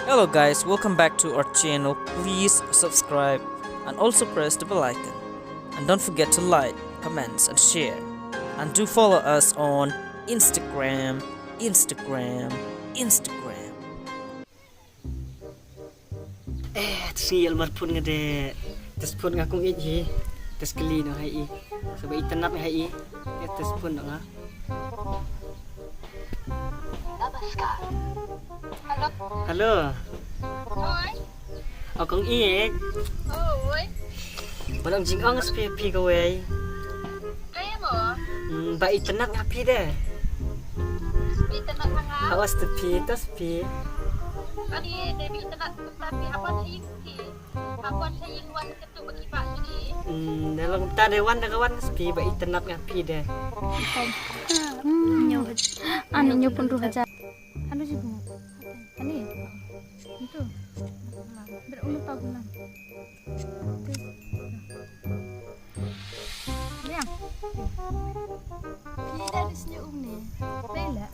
Hello guys, welcome back to our channel. Please subscribe and also press the bell icon. And don't forget to like, comments and share. And do follow us on Instagram. Sial marpun ngade tes pun ngakung iji tes kali no hai sebab itanap hai tes pun nga halo Oi. akong iek Oi. walang jingong pi kawai Kaya mo? ba itanap ngapi deh Bita na hanga. awas tepi tas pi Ani debi na tapi hapon sa ing hapon sa ing wan ketu bagi pak jadi. dalam tadewan nagawan pi ba itanap ngapi deh Anu pun ruh aja. Anu sih bu. Ani. Itu. Berumur tahunan. Liang. Pira di sini nih. Bela.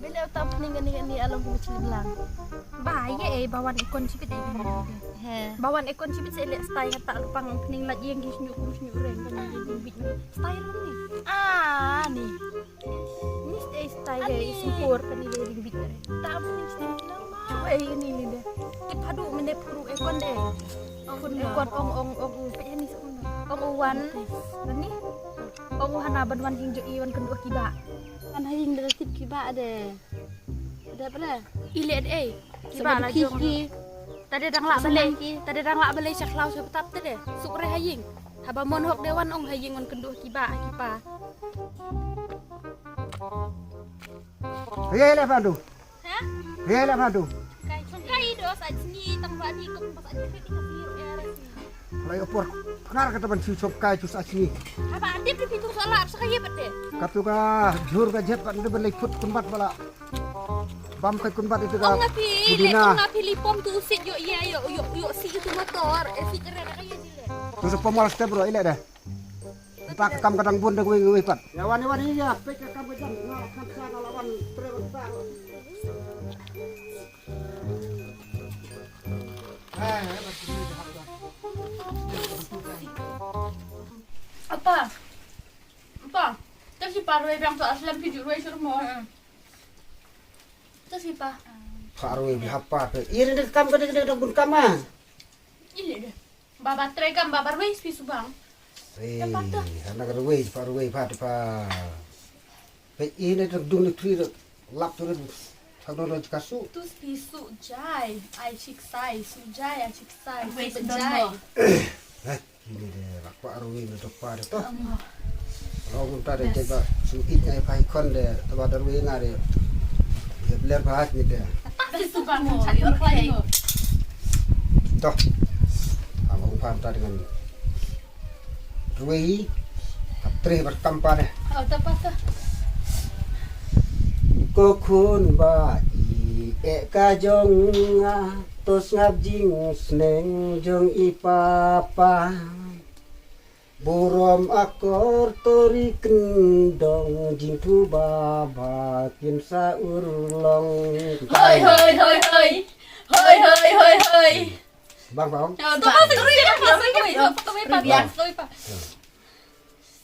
Bela tak pening ni alam kecil belang. Bahaya bawan ikon sipit ini. Bawan ikon sipit saya lihat style tak lupang pening lagi yang gisnyuk reng kan jadi bit. Style ni. Nih. Ini style sempur kan ini dari bit. Tak pening style lama. Ini dia. Dipadu mende puru ekon deh. Pun ekon ong pet ni semua. Ong uwan. Ni. Ong hana banwan hingjo iwan kendua kiba. Kan haying dari tip kiba ada. Ada apa lah? Ile kiba lah jong. Tadi dang lak balai syaklau sepetap tadi. Sukre haying. Haba mon hok dewan ong haying on kendua kiba. Riyalah padu. Ha? Riyalah padu. Kai dos aj ni tang bani ko pas aj kritik biru ya resi. Kalau opor pengar kata ban si sop kai cus asni. Haba adip di pintu salap sakaya bete. Katu ka jur ka jet pan de belai put kunbat bala. Bam kai kunbat itu ka. Ong ngapi lipom tu usit yo iya yo si itu motor. Si keren kaya jile. Tu pemal step bro ile dah. Pak kam kadang bun de wi pat. Ya wani ya pek kam kadang ngak kam sa lawan trewan sa. Apa? Terus si parwe bang tu aslam pijuk roi surmo. Terus si pa. Parwe bihapa pe. Iri de kam kadang de bun kam ah. Ile deh. Baba tregam babar wei spi subang. Anak kadwe parwe pat pa. Pe ini de dun tri lap tu Kau dah kasu. Tu spi sujai, ai chiksai, sujai ai chiksai. Wei sujai. Ini deh, aku arwin untuk pada tu. Kalau kita ada coba suit yang pakai kon deh, tempat arwin ada. Ya beler bahas ni deh. Tapi subang cari orang lain. Toh, aku umpan tadi dengan arwin, katri berkampar deh. Oh, tepat tu. Cô khôn bà y ca jong tos ngap jing sneng jong i papa burom akor tori kendong jing tu baba kin sa urlong Hơi. bang bang Tu pasti kau apa sih pa.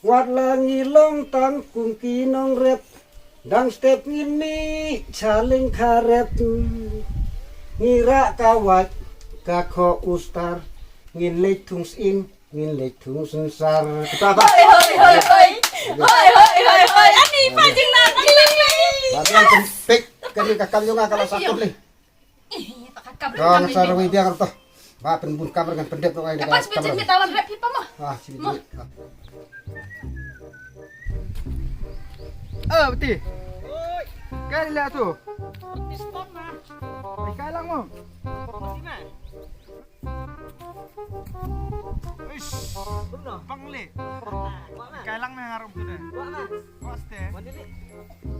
wat langi long tang kung kinong rep dang step ngini chaling karep ngira kawat kakho ustar ngin lek tungs in ngin lek tung sensar ketapa Hơi. Ani pajing nak latihan cempik kali kakam juga kalau sakit leh kau nasarawi dia kalau toh ba penbun kamar dengan pendep kau ini Pas becek ni tawan rap pipa mah. sini Betul. Kali lah tu. Kali lang mo. Ish. Pangli. Kali lang na harap tu deh. Waste.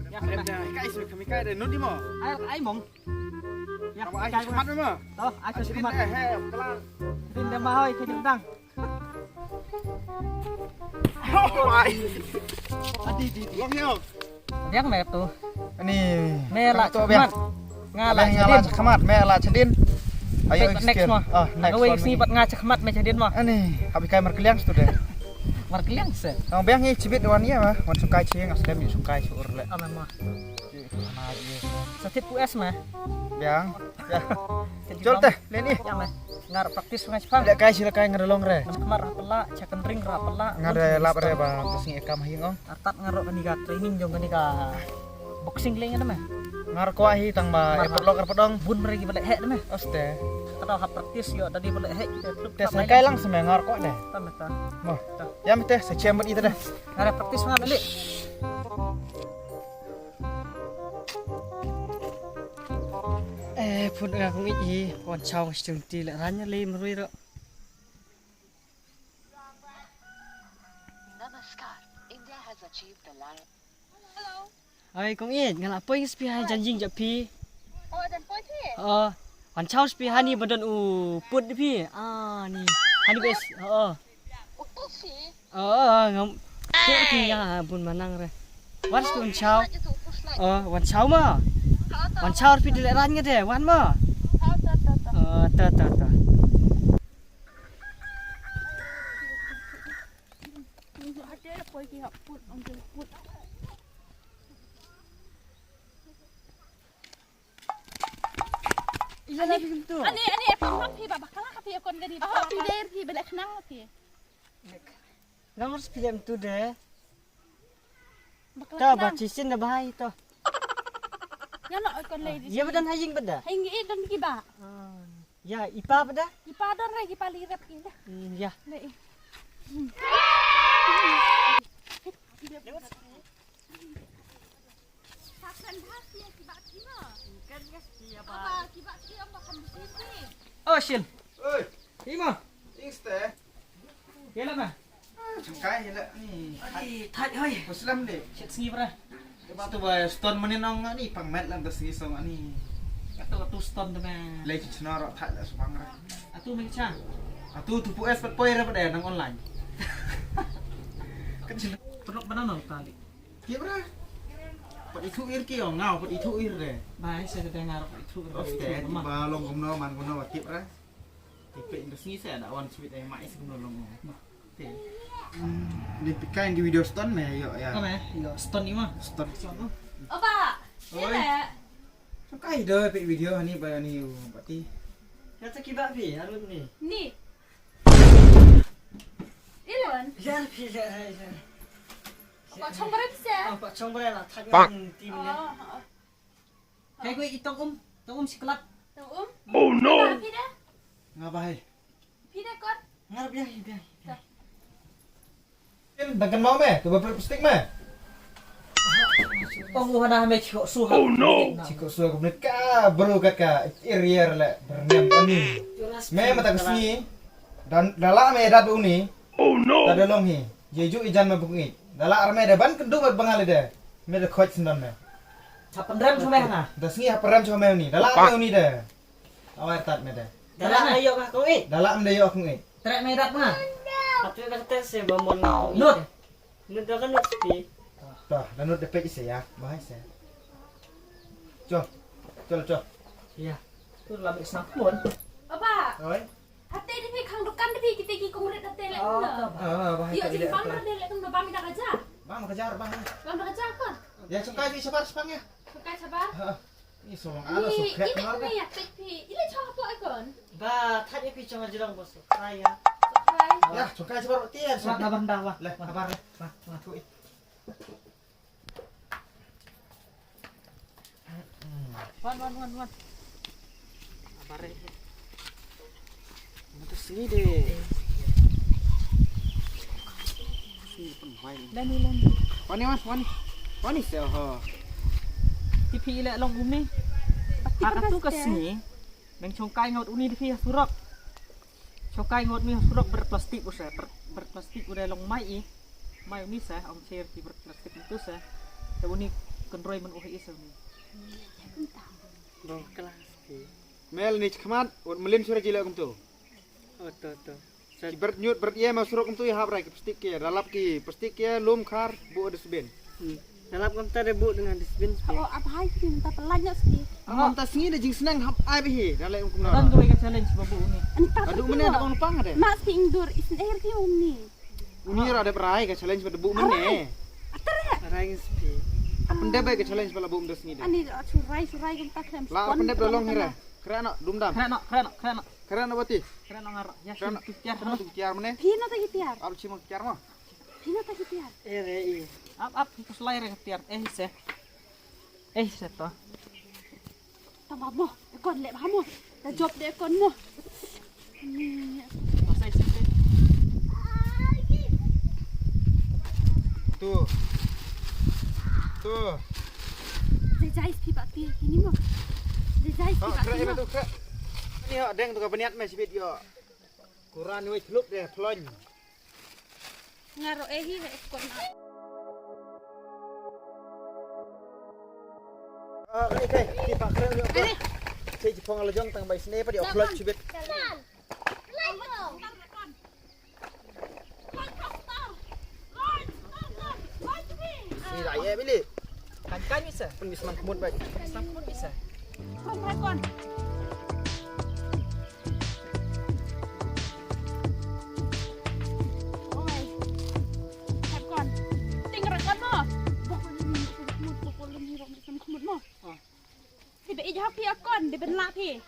ya Kami isu kami kaya deh. Nudi mo. ai mong ya Kamu aja cepat mo. toh aku Asli cuma kelar. din dah mahoy ke dang Adi di. Long hiyo. yang mep tu Ini. Merah tu cepat. Ngalah cakamat me ala cedin. Ayo next mah. next. Gawe sini pat ngacamat me cedin mah. Ani, abi kai markeliang tu deh. Markeliang se. Ang bang ni cibit wan ya mah, wan sungkai cieng asdem ni sungkai sur le. Ame mah. Satit US mah. Yang. Ya. Jol teh, len ih. Ya mah. Ngar praktis sungai Jepang. Lek kai ngerelong re. Kemar rapela, caken ring rapela. Ngare lap re ba terus ngi ekam hieng ong. Artat ngarok kani ka training jong kani ka boxing leng ada mah. Ngar ko ahi tang ba epot lo kerpodong. Bun mereka balik hek mah. Oste. Kada hap praktis yo tadi balik hek. Tes kai lang semai ngar ko deh. Tamah ta. Moh. Ya mete secembet itu deh. Ngar praktis mah balik. Pun aku ngi wan chau stung ti le ranya le merui ro. Namaskar. India has achieved the land. Ai kong ngala poi spi hai janjing ja pi. Oh, dan poi thi. Wan chau spi hani badan put di pi. Ni. Hani bes. Utuh sih. Ngam. Tu ti ya bun manang re. Wan spi wan chau. Aja tu utuh slide. Wan chau ma. Wan chau pi di le ranya de. Wan ma. Ta. Ani apa pi baba kala ka pi kon gani. Pi der pi bela kenang pi. Ngam spi lem tu de. Bakal Ta ba cisin da bahai to. Ya nak kon le. Ya badan haying beda. Hingi dan ki ba. Ya ipa beda. Ipadon lagi pali rep ki dah. Ya. Le. Sakan hasi ki ba ki ma. Kan ya siapa. Apa ki ba ki am makan di sini. Oh shil. Oi, Ima. ingste. Kela mah. Sungkai hela ni. Ai thai hoi. Muslim deh. Chet singi pra. Lepas tu ba stone meninong ni pangmet lam terus song ni. Atu stone tu mah. Lei cina rak tak lah semang rak. Atu me cha. Atu tu puas pat poi rak pada nang online. Kan cina. Perlu banana kali. Kia bra. Pat itu ir ki ong ngau pat itu ir deh. Bai saya dengar itu. Oke, tiba long gumno man gumno wakip bra. Tipe indus ni saya ada wan sweet mai segumno long. Oke. Ni pikai di video stone me yo ya. Kame, yo stone ni mah. Stone. Apa? Oi. Sungkai dah pik video ni ba ni pati. Kata ki ba pi harun ni. Ni. Ilon. Ya pi ya. Apa chong berapa sih? Pak chong bare la thak tim ni. Kayak gue itong siklat. Tuh. Oh no. Pida. Ngabai. Pida kon. Ngarap ya. Kan bangkan mau me, tu berapa stick me? Oh, ada me chiko suha. Oh no. Ciko suah aku ka bro kakak irier le berniam ani. Me mata kesini dan dala me dat uni. Oh no. Tada long hi. Jeju ijan me bungi. Dala arme de ban kendu me bangal de. Me de khoj sendon me. Sapan rem sama na. Das ngi haparam cuma me uni. Dala me uni de. Awar tat me de. Dala ayo ka ko Dala me de yo aku ngi. Trek me dat mah. Tapi kata se bamon ko. Nut. Nut da kan nut pi. Dah, dan nut de pej saya. Bahai saya. Col. Ya. Tu labik snappon. Apa? Oi. Hati di pi kang dukan di pi kita ki kumurit hati lek kena. Bahai Yo tak jadi tidak. pamar de lek kena bami dah kerja. Bang kejar bang. Bang dah kerja kon. Ya suka di sebar sepang ya. Suka sabar. Ini solong ala Ni suka. ini kena ya pi. Ile chong apa kon? Ba thak pi chong jirang bos. Saya. Hai. Ya, suka sebar tian. Suat na banda wa. Leh, kabar leh. Nah, tu. Wan. Abare. Mata sini deh. Lan. Wani sel ha. Tipi ile long umi. Hak tu kesini. Beng chongkai ngot uni tipi surak. Chongkai ngot mi surak berplastik usah berplastik udah long mai. Mai umi sah om share di berplastik itu sah. Tapi uni kendroi men uhi isau ni. Bang kelas pi. Mel ni khmat, ot melin sura jila kum tu. To. Ki bert nyut bert ye ma sura kum tu ya hab rai ke plastik ke dalap ki plastik ke lum khar bu ada seben. Dalam kom tare bu dengan disbin. Oh apa hai ki minta pelanjak sih. Ang tas ngi dah jing senang hap ai be he. Dah lek kum Dan na. gue ikan challenge babu ni. Entah Adu mene ada bang pang ada. Mak si ingdur isin air ki ni. Uni ra ada perai ka challenge pada bu mene. Rai spi. Apende ba ka challenge pada bu mdes ngi dah. Ani surai kum tak krem. La apende dolong hira. Keren nak dum dam. Keren. Keren apa ti? Keren ngar. Ya, Keren nak tiar. keren tu kiar mene. Pino tak tiar. Al cima kiar mah. Pino tak tiar. Rei. Up, kus layar tiar. Se. Se to. Tambah mo. Ekon lek bahamo. Dah job de ekon mo. Ni. Masai. Tu. Tu. Jais pi pak pi ini mo. Jais pi Ha pak keren pi. tu keren. Ni ha deng tu ka peniat me sibit yo. Quran ni celuk deh plon. Ngaro ehi ekon. Okay, di pak keren yo. Cik Jepang lejong tang bai sne pa di upload sibit. Ni dah ye bili. Kan bisa. Pun bisa kemut baik. Sampun bisa. Kon ekon. Oi. Ekon. Tinggal ekon mo. Pokok ni rok macam kemut mo. Si be ijah pi ekon de ben la pi.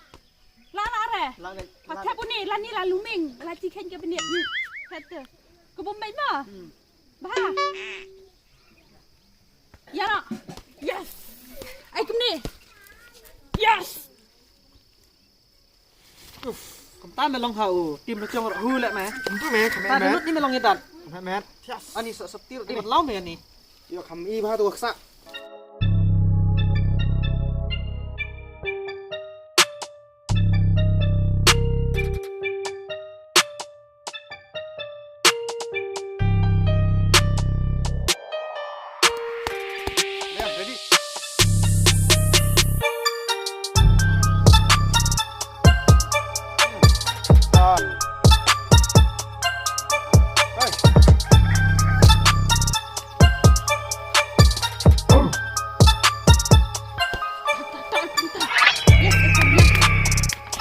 La re. Pak tap ni la ni la luming. La ti ken ke beniat ni. Kata. Ke bombay mo. Bah. Ya nak. Yes. Ai kum ni. Yes. Kom ta melong hau. Tim lejong ro hu lek meh. Tentu me, Ta dulu ni melong edan. met. Yes. Ani setir di lau me ni. Yo kam i ba tu ksa.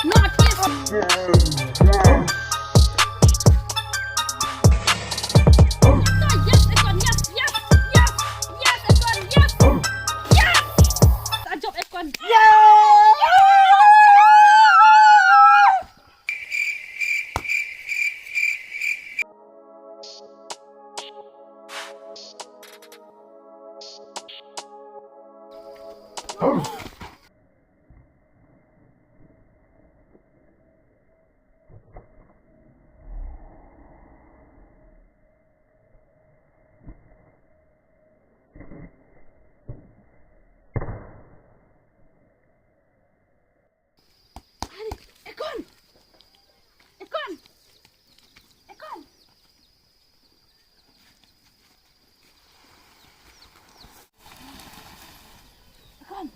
Not yes. Yes, ekon. Yes. Yes, ekon. Yes. Yes. Tak job ekon. Ekon. Ekon. Ekon. Ekon.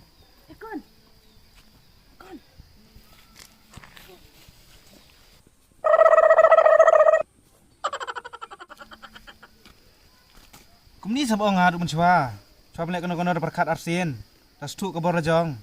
Ekon. Ekon. Kum ni sab ong adu mun chwa. Chwa lek kono kono berkat arsin. Tas tu ke bor lejong.